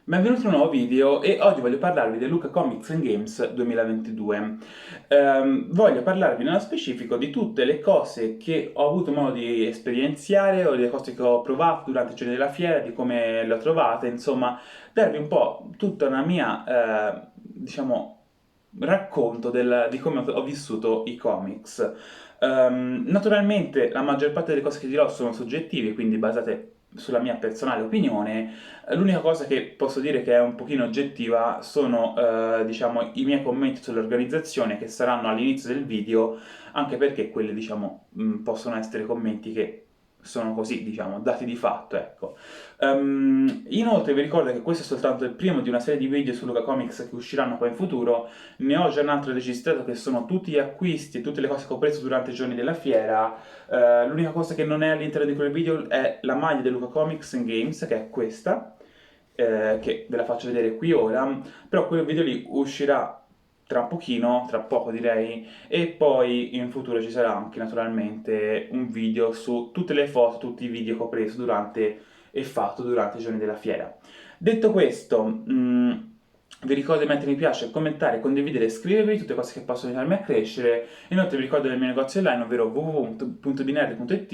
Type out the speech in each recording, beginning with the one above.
Benvenuti in un nuovo video e oggi voglio parlarvi del Luca Comics and Games 2022. Voglio parlarvi nello specifico di tutte le cose che ho avuto modo di esperienziare o le cose che ho provato durante i giorni della fiera, di come le ho trovate, insomma, darvi un po' tutta una mia, racconto di come ho vissuto i comics. Naturalmente la maggior parte delle cose che dirò sono soggettive, quindi basate sulla mia personale opinione. L'unica cosa che posso dire che è un pochino oggettiva sono, diciamo, i miei commenti sull'organizzazione che saranno all'inizio del video, anche perché quelli, diciamo, possono essere commenti che sono così, diciamo, dati di fatto, ecco. Inoltre vi ricordo che questo è soltanto il primo di una serie di video su Luca Comics che usciranno poi in futuro. Ne ho già un altro registrato che sono tutti gli acquisti e tutte le cose che ho preso durante i giorni della fiera. L'unica cosa che non è all'interno di quel video è la maglia del Luca Comics and Games, che è questa, che ve la faccio vedere qui ora, però quel video lì uscirà tra un pochino, tra poco direi, e poi in futuro ci sarà anche naturalmente un video su tutte le foto, tutti i video che ho preso durante e fatto durante i giorni della fiera. Detto questo, vi ricordo di mettere mi piace, commentare, condividere e iscrivervi, tutte cose che possono aiutarmi a crescere. Inoltre vi ricordo del mio negozio online, ovvero www.binerd.it,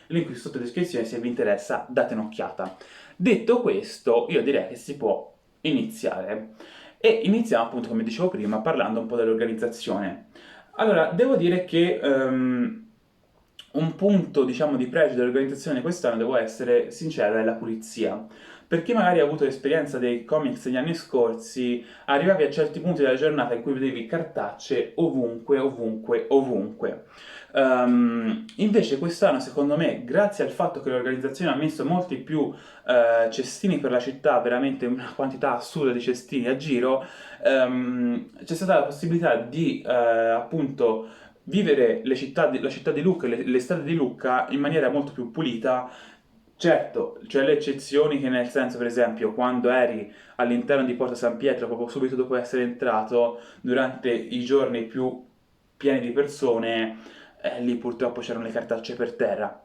link qui sotto in descrizione, se vi interessa date un'occhiata. Detto questo, io direi che si può iniziare. E iniziamo appunto, come dicevo prima, parlando un po' dell'organizzazione. Allora, devo dire che un punto, diciamo, di pregio dell'organizzazione quest'anno, devo essere sincero, è la pulizia. Per chi magari ha avuto l'esperienza dei comics degli anni scorsi, arrivavi a certi punti della giornata in cui vedevi cartacce ovunque, ovunque, ovunque. Invece quest'anno, secondo me, grazie al fatto che l'organizzazione ha messo molti più cestini per la città, veramente una quantità assurda di cestini a giro, c'è stata la possibilità di appunto vivere la città di Lucca, l'estate di Lucca in maniera molto più pulita. Certo, c'è le eccezioni che nel senso, per esempio, quando eri all'interno di Porta San Pietro, proprio subito dopo essere entrato, durante i giorni più pieni di persone, lì purtroppo c'erano le cartacce per terra,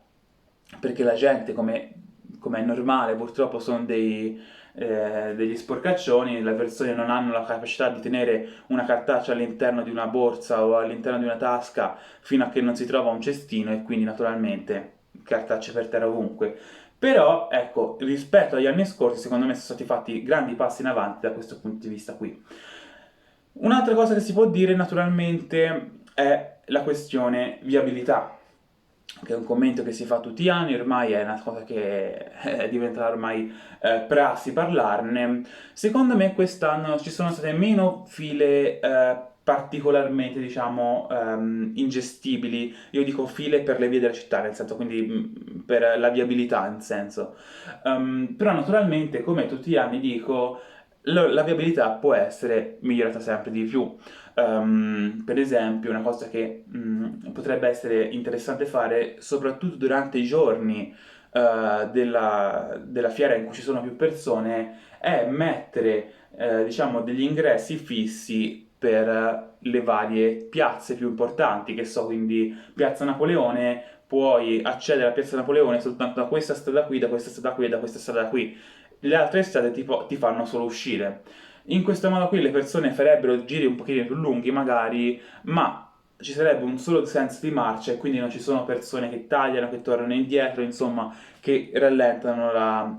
perché la gente, come è normale, purtroppo sono degli sporcaccioni, le persone non hanno la capacità di tenere una cartaccia all'interno di una borsa o all'interno di una tasca fino a che non si trova un cestino e quindi naturalmente cartacce per terra ovunque. Però, ecco, rispetto agli anni scorsi, secondo me sono stati fatti grandi passi in avanti da questo punto di vista qui. Un'altra cosa che si può dire naturalmente è la questione viabilità, che è un commento che si fa tutti gli anni, ormai è una cosa che è diventata ormai prassi parlarne. Secondo me quest'anno ci sono state meno file particolarmente, diciamo, ingestibili. Io dico file per le vie della città, nel senso, quindi per la viabilità, nel senso. Però naturalmente, come tutti gli anni dico, la viabilità può essere migliorata sempre di più. Per esempio, una cosa che potrebbe essere interessante fare, soprattutto durante i giorni della fiera in cui ci sono più persone, è mettere, diciamo, degli ingressi fissi per le varie piazze più importanti, che so, quindi Piazza Napoleone, puoi accedere alla Piazza Napoleone soltanto da questa strada qui, da questa strada qui e da questa strada qui. Le altre strade ti fanno solo uscire. In questo modo qui le persone farebbero giri un pochino più lunghi magari, ma ci sarebbe un solo senso di marcia e quindi non ci sono persone che tagliano, che tornano indietro, insomma, che rallentano la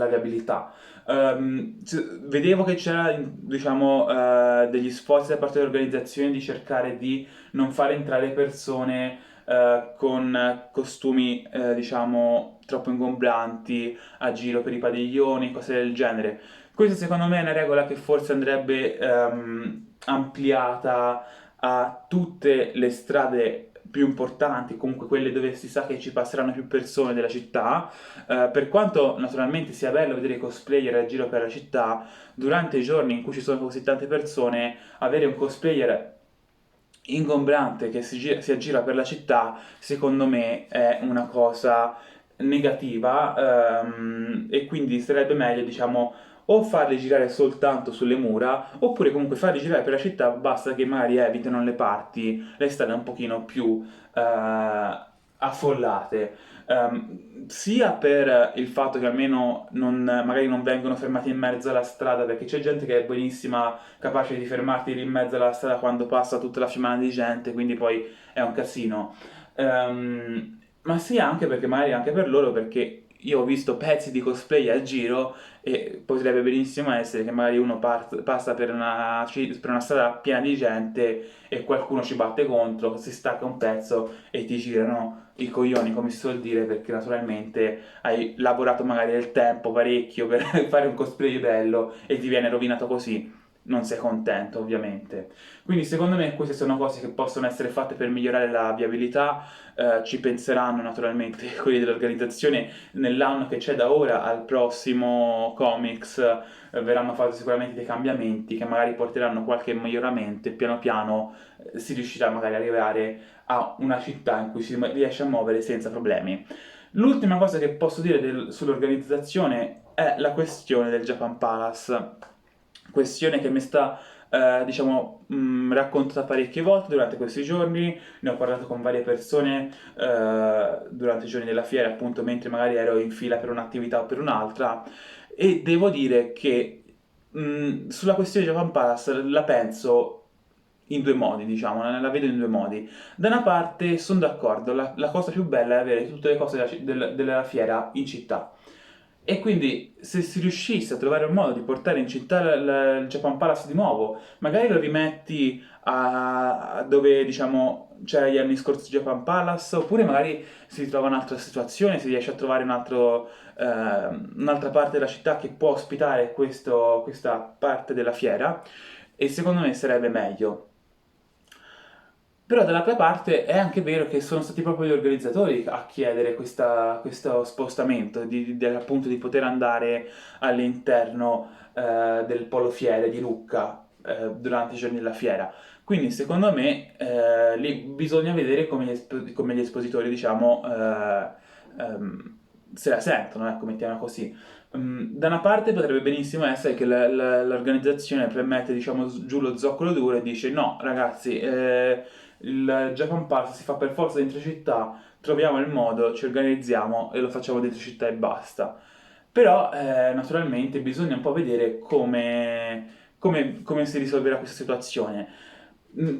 viabilità. Vedevo che c'era, diciamo, degli sforzi da parte dell'organizzazione di cercare di non far entrare persone con costumi, diciamo, troppo ingombranti a giro per i padiglioni, cose del genere. Questa secondo me è una regola che forse andrebbe ampliata a tutte le strade più importanti, comunque quelle dove si sa che ci passeranno più persone della città. Per quanto naturalmente sia bello vedere i cosplayer a giro per la città, durante i giorni in cui ci sono così tante persone, avere un cosplayer ingombrante che si aggira per la città, secondo me è una cosa negativa, e quindi sarebbe meglio, diciamo, o farli girare soltanto sulle mura, oppure comunque farli girare per la città, basta che magari evitino le parti, le strade un pochino più affollate. sia per il fatto che almeno magari non vengono fermati in mezzo alla strada, perché c'è gente che è buonissima, capace di fermarti lì in mezzo alla strada quando passa tutta la fiumana di gente, quindi poi è un casino. Ma sia anche perché magari anche per loro, perché io ho visto pezzi di cosplay a giro e potrebbe benissimo essere che magari uno passa per una strada piena di gente e qualcuno ci batte contro, si stacca un pezzo e ti girano i coglioni, come si suol dire, perché naturalmente hai lavorato magari del tempo parecchio per fare un cosplay bello e ti viene rovinato così. Non sei contento, ovviamente. Quindi secondo me queste sono cose che possono essere fatte per migliorare la viabilità, ci penseranno naturalmente quelli dell'organizzazione nell'anno che c'è da ora al prossimo Comics, verranno fatti sicuramente dei cambiamenti che magari porteranno qualche miglioramento e piano piano si riuscirà magari ad arrivare a una città in cui si riesce a muovere senza problemi. L'ultima cosa che posso dire sull'organizzazione è la questione del Japan Palace, questione che mi sta diciamo, raccontata parecchie volte durante questi giorni, ne ho parlato con varie persone durante i giorni della fiera, appunto mentre magari ero in fila per un'attività o per un'altra, e devo dire che sulla questione di Japan Palace la penso in due modi, diciamo, la vedo in due modi. Da una parte sono d'accordo, la cosa più bella è avere tutte le cose della fiera in città. E quindi se si riuscisse a trovare un modo di portare in città il Japan Palace di nuovo, magari lo rimetti a dove diciamo c'era gli anni scorsi Japan Palace, oppure magari si trova un'altra situazione, si riesce a trovare un'altra parte della città che può ospitare questa parte della fiera, e secondo me sarebbe meglio. Però dall'altra parte è anche vero che sono stati proprio gli organizzatori a chiedere questo spostamento, appunto di poter andare all'interno del Polo Fiere di Lucca durante i giorni della fiera. Quindi secondo me lì bisogna vedere come gli espositori, diciamo, se la sentono, ecco, mettiamola così. Da una parte potrebbe benissimo essere che l'organizzazione premette, diciamo, giù lo zoccolo duro e dice no, ragazzi, il Japan Pass si fa per forza dentro città, troviamo il modo, ci organizziamo e lo facciamo dentro città e basta. Però naturalmente bisogna un po' vedere come si risolverà questa situazione.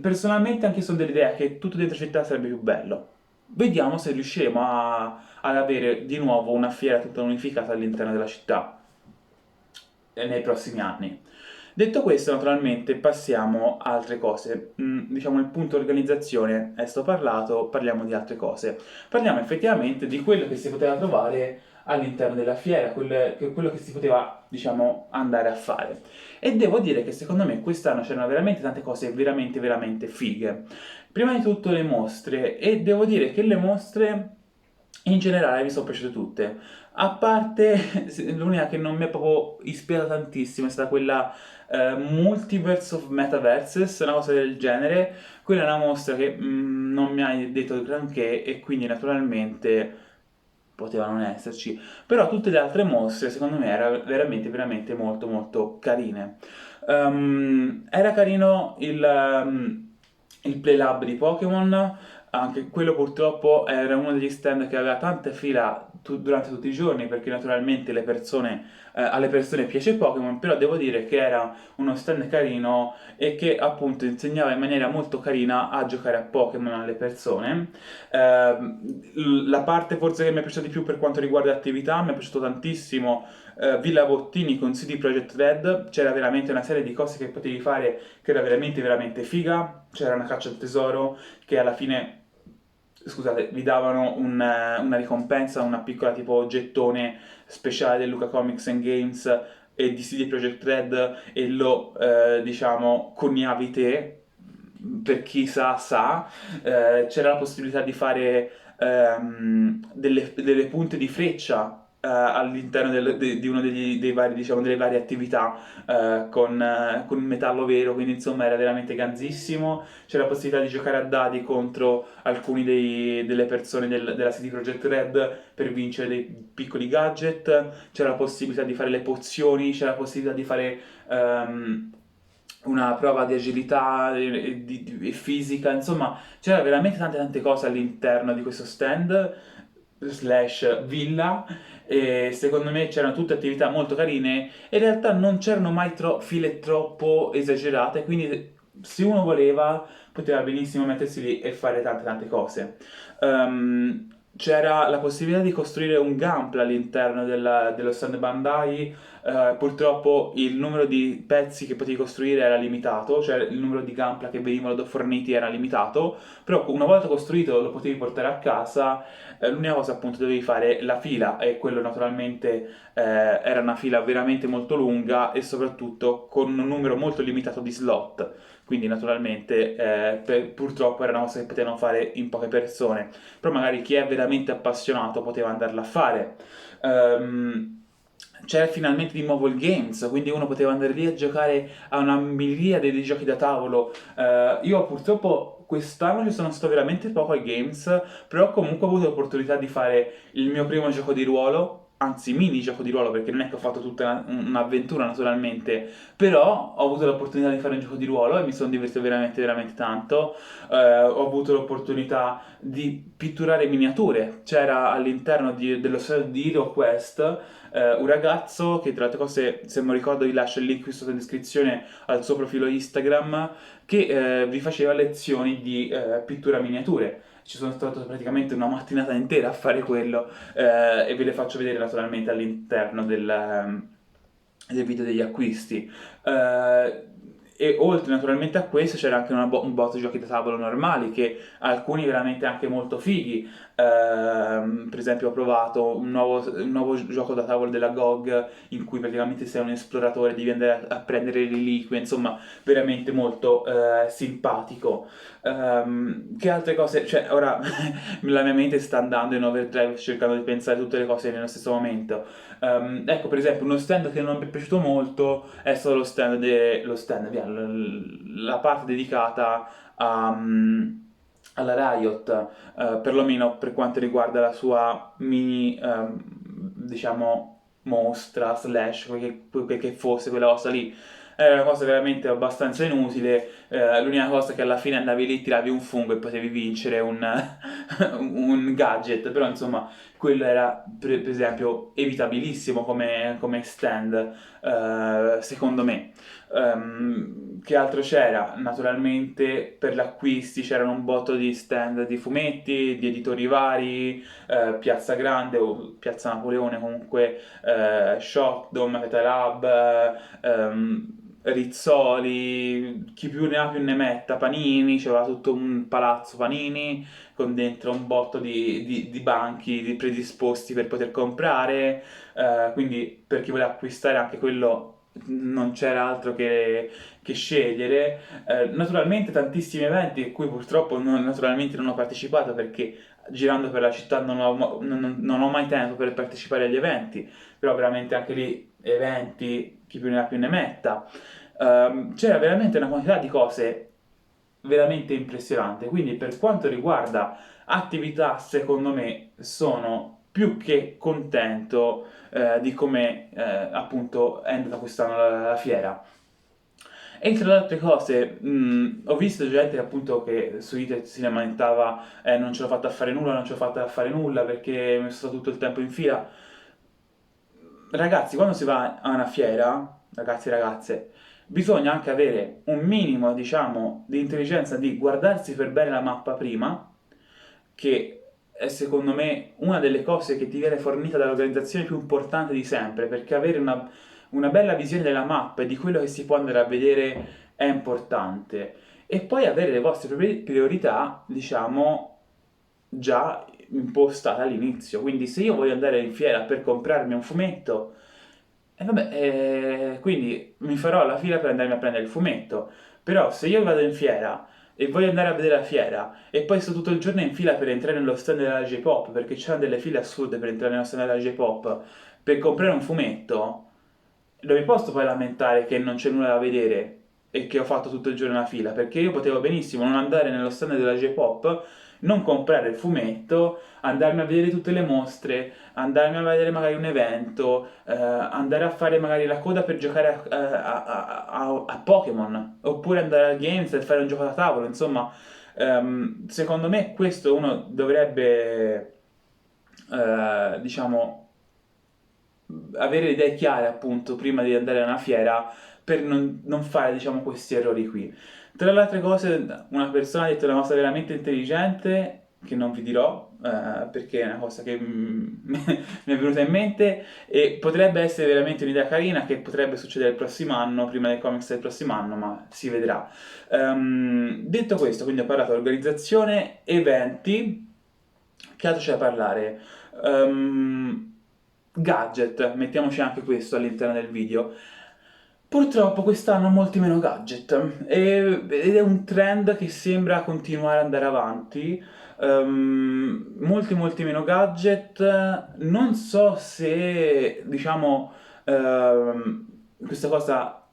Personalmente anche io sono dell'idea che tutto dentro città sarebbe più bello. Vediamo se riusciremo ad avere di nuovo una fiera tutta unificata all'interno della città nei prossimi anni. Detto questo, naturalmente passiamo a altre cose. Diciamo il punto organizzazione è stato parlato, parliamo di altre cose. Parliamo effettivamente di quello che si poteva trovare all'interno della fiera, quello che si poteva, diciamo, andare a fare. E devo dire che secondo me quest'anno c'erano veramente tante cose veramente, veramente fighe. Prima di tutto le mostre, e devo dire che le mostre in generale mi sono piaciute tutte. A parte l'unica che non mi ha proprio ispirato tantissimo è stata quella Multiverse of Metaverses, una cosa del genere. Quella è una mostra che non mi ha detto granché e quindi naturalmente poteva non esserci. Però tutte le altre mostre secondo me erano veramente, veramente molto, molto carine. Era carino il Play Lab di Pokémon, anche quello purtroppo era uno degli stand che aveva tante fila durante tutti i giorni perché naturalmente alle persone piace Pokémon, però devo dire che era uno stand carino e che appunto insegnava in maniera molto carina a giocare a Pokémon alle persone. La parte forse che mi è piaciuta di più per quanto riguarda attività, mi è piaciuto tantissimo Villa Bottini con CD Projekt Red, c'era veramente una serie di cose che potevi fare che era veramente veramente figa, c'era una caccia al tesoro che alla fine, scusate, vi davano una ricompensa, una piccola tipo gettone speciale del Luca Comics and Games e di CD Projekt Red e lo, diciamo, coniavi te, per chi sa, c'era la possibilità di fare delle punte di freccia all'interno di uno dei vari, diciamo, delle varie attività con il metallo vero, quindi insomma era veramente ganzissimo. C'era la possibilità di giocare a dadi contro alcuni delle persone della CD Projekt Red per vincere dei piccoli gadget, c'era la possibilità di fare le pozioni, c'era la possibilità di fare una prova di agilità e fisica, insomma c'era veramente tante tante cose all'interno di questo stand slash villa, e secondo me c'erano tutte attività molto carine e in realtà non c'erano mai file troppo esagerate, quindi se uno voleva poteva benissimo mettersi lì e fare tante tante cose. C'era la possibilità di costruire un Gunpla all'interno dello stand Bandai. Purtroppo il numero di pezzi che potevi costruire era limitato, cioè il numero di Gunpla che venivano forniti era limitato, però una volta costruito lo potevi portare a casa. L'unica cosa appunto dovevi fare la fila, e quello naturalmente era una fila veramente molto lunga e soprattutto con un numero molto limitato di slot, quindi naturalmente purtroppo era una cosa che potevano fare in poche persone, però magari chi è veramente appassionato poteva andarla a fare. Ehm, c'era finalmente di nuovo il Games, quindi uno poteva andare lì a giocare a una miriade di giochi da tavolo. Io purtroppo quest'anno ci sono stato veramente poco ai Games, però comunque ho avuto l'opportunità di fare il mio primo gioco di ruolo, anzi mini gioco di ruolo, perché non è che ho fatto tutta un'avventura naturalmente, però ho avuto l'opportunità di fare un gioco di ruolo e mi sono divertito veramente veramente tanto. Ho avuto l'opportunità di pitturare miniature. C'era all'interno dello stadio di Hero Quest un ragazzo che, tra le altre cose, se non ricordo vi lascio il link qui sotto in descrizione al suo profilo Instagram, che vi faceva lezioni di pittura miniature. Ci sono stato praticamente una mattinata intera a fare quello, e ve le faccio vedere naturalmente all'interno del video degli acquisti. E oltre naturalmente a questo c'era anche un botto di giochi da tavolo normali, che alcuni veramente anche molto fighi. Per esempio ho provato un nuovo gioco da tavolo della GOG in cui praticamente sei un esploratore, devi andare a prendere reliquie, insomma veramente molto simpatico. Che altre cose? Cioè ora la mia mente sta andando in overdrive cercando di pensare tutte le cose nello stesso momento. Ecco, per esempio, uno stand che non mi è piaciuto molto è stato via, la parte dedicata alla Riot, perlomeno per quanto riguarda la sua mini, diciamo, mostra, slash, quel che fosse quella cosa lì. Era una cosa veramente abbastanza inutile. L'unica cosa è che alla fine andavi lì, tiravi un fungo e potevi vincere un gadget, però insomma quello era per esempio evitabilissimo come stand, secondo me. Che altro c'era? Naturalmente per gli acquisti c'erano un botto di stand di fumetti, di editori vari, Piazza Grande o Piazza Napoleone, comunque Shopdom, Metalab, Rizzoli, chi più ne ha più ne metta, Panini, c'era tutto un palazzo Panini con dentro un botto di banchi predisposti per poter comprare, quindi per chi voleva acquistare anche quello non c'era altro che scegliere. Naturalmente tantissimi eventi a cui purtroppo naturalmente non ho partecipato perché girando per la città non ho mai tempo per partecipare agli eventi, però veramente anche lì eventi, chi più ne ha più ne metta. C'era veramente una quantità di cose veramente impressionante. Quindi per quanto riguarda attività, secondo me sono più che contento di come appunto è andata quest'anno la fiera. E tra le altre cose, ho visto gente appunto che su internet si lamentava, non ce l'ho fatta a fare nulla, non ce l'ho fatta a fare nulla perché mi sono stato tutto il tempo in fila. Ragazzi, quando si va a una fiera, ragazzi e ragazze, bisogna anche avere un minimo, diciamo, di intelligenza di guardarsi per bene la mappa prima, che è secondo me una delle cose che ti viene fornita dall'organizzazione più importante di sempre, perché avere una bella visione della mappa e di quello che si può andare a vedere è importante. E poi avere le vostre priorità, diciamo, già impostate all'inizio. Quindi se io voglio andare in fiera per comprarmi un fumetto, e vabbè, quindi mi farò la fila per andarmi a prendere il fumetto. Però se io vado in fiera e voglio andare a vedere la fiera e poi sto tutto il giorno in fila per entrare nello stand della J-Pop, perché c'erano delle file assurde per entrare nello stand della J-Pop, per comprare un fumetto, non mi posso poi lamentare che non c'è nulla da vedere e che ho fatto tutto il giorno la fila, perché io potevo benissimo non andare nello stand della J-Pop, non comprare il fumetto, andarmi a vedere tutte le mostre, andarmi a vedere magari un evento, andare a fare magari la coda per giocare a Pokémon, oppure andare al Games e fare un gioco da tavolo, insomma, secondo me questo uno dovrebbe diciamo, avere le idee chiare appunto prima di andare a una fiera per non fare, diciamo, questi errori qui. Tra le altre cose, una persona ha detto una cosa veramente intelligente che non vi dirò, perché è una cosa che mi è venuta in mente e potrebbe essere veramente un'idea carina che potrebbe succedere il prossimo anno, prima del comics del prossimo anno, ma si vedrà. Detto questo, quindi ho parlato di organizzazione, eventi, che altro c'è da parlare? Gadget, mettiamoci anche questo all'interno del video. Purtroppo quest'anno ho molti meno gadget ed è un trend che sembra continuare ad andare avanti. Molti meno gadget. Non so se, diciamo, questa cosa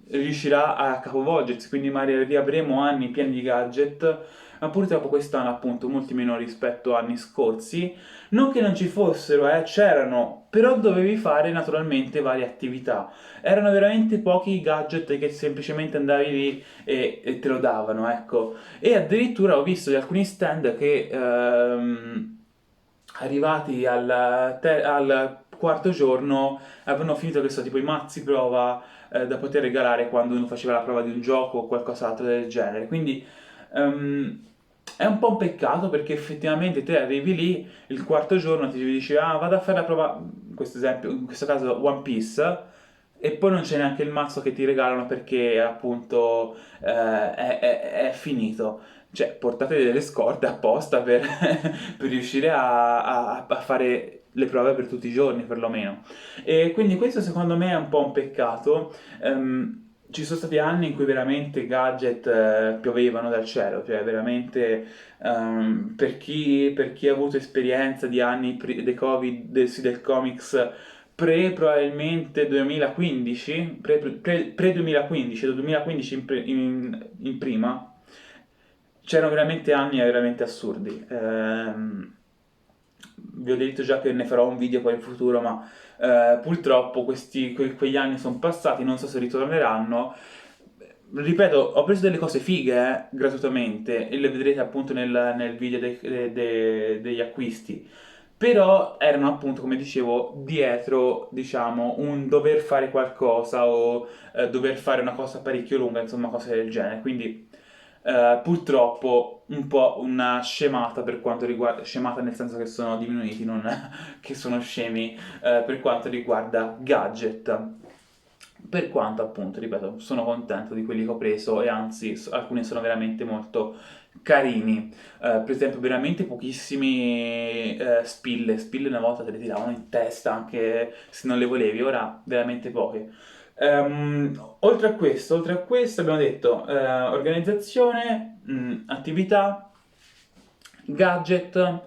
riuscirà a capovolgersi, quindi magari riavremo anni pieni di gadget, ma purtroppo quest'anno appunto molti meno rispetto a anni scorsi. Non che non ci fossero, c'erano, però dovevi fare naturalmente varie attività. Erano veramente pochi i gadget che semplicemente andavi lì e te lo davano, ecco. E addirittura ho visto di alcuni stand che arrivati al quarto giorno avevano finito che so, tipo i mazzi prova da poter regalare quando uno faceva la prova di un gioco o qualcos'altro del genere. Quindi è un po' un peccato perché effettivamente te arrivi lì il quarto giorno ti dici ah vado a fare la prova, in questo esempio, in questo caso One Piece, e poi non c'è neanche il mazzo che ti regalano perché appunto è finito. Cioè, portate delle scorte apposta per, per riuscire a fare le prove per tutti i giorni, perlomeno. E quindi questo secondo me è un po' un peccato. Ci sono stati anni in cui veramente gadget piovevano dal cielo, cioè veramente per chi ha avuto esperienza di anni dei Covid, sì, del comics probabilmente 2015, pre-2015, da 2015 in prima, c'erano veramente anni veramente assurdi. Vi ho detto già che ne farò un video poi in futuro, ma purtroppo quegli anni sono passati, non so se ritorneranno. Ripeto, ho preso delle cose fighe, gratuitamente, e le vedrete appunto nel video degli acquisti. Però erano appunto, come dicevo, dietro, diciamo, un dover fare qualcosa o dover fare una cosa parecchio lunga, insomma, cose del genere. Quindi purtroppo un po' una scemata per quanto riguarda, scemata nel senso che sono diminuiti, non che sono scemi, per quanto riguarda gadget. Per quanto appunto, ripeto, sono contento di quelli che ho preso e anzi alcuni sono veramente molto carini. Per esempio veramente pochissimi spille una volta te le tiravano in testa anche se non le volevi, ora veramente poche. Oltre a questo abbiamo detto organizzazione, attività, gadget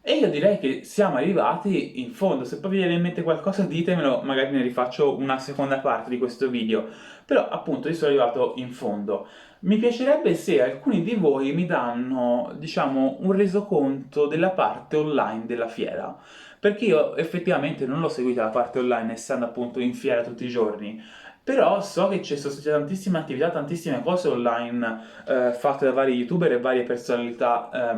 e io direi che siamo arrivati in fondo. Se poi vi viene in mente qualcosa ditemelo, magari ne rifaccio una seconda parte di questo video. Però appunto io sono arrivato in fondo. Mi piacerebbe se alcuni di voi mi danno, diciamo, un resoconto della parte online della fiera. Perché io effettivamente non l'ho seguita la parte online, essendo appunto in fiera tutti i giorni. Però so che ci sono state tantissime attività, tantissime cose online fatte da vari youtuber e varie personalità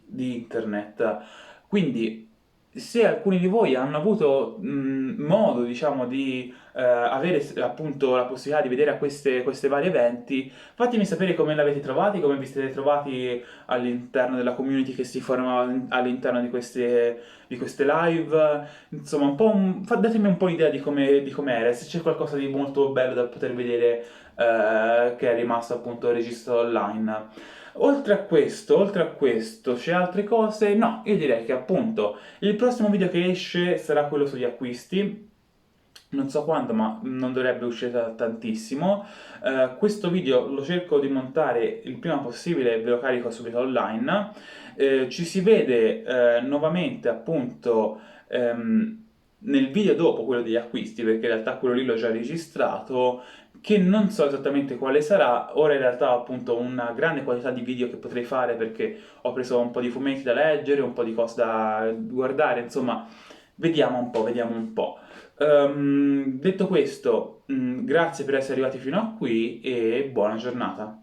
di internet. Quindi, se alcuni di voi hanno avuto modo, diciamo, di avere appunto la possibilità di vedere a queste vari eventi, fatemi sapere come l'avete trovati, come vi siete trovati all'interno della community che si formava all'interno di queste live. Insomma, datemi un po' l'idea di come era, e se c'è qualcosa di molto bello da poter vedere che è rimasto appunto registrato online. Oltre a questo, c'è altre cose? No, io direi che appunto il prossimo video che esce sarà quello sugli acquisti. Non so quando, ma non dovrebbe uscire tantissimo. Questo video lo cerco di montare il prima possibile e ve lo carico subito online. Ci si vede nuovamente appunto nel video dopo quello degli acquisti, perché in realtà quello lì l'ho già registrato, che non so esattamente quale sarà. Ora in realtà ho appunto una grande quantità di video che potrei fare perché ho preso un po' di fumetti da leggere, un po' di cose da guardare, insomma, vediamo un po', vediamo un po'. Detto questo, grazie per essere arrivati fino a qui e buona giornata.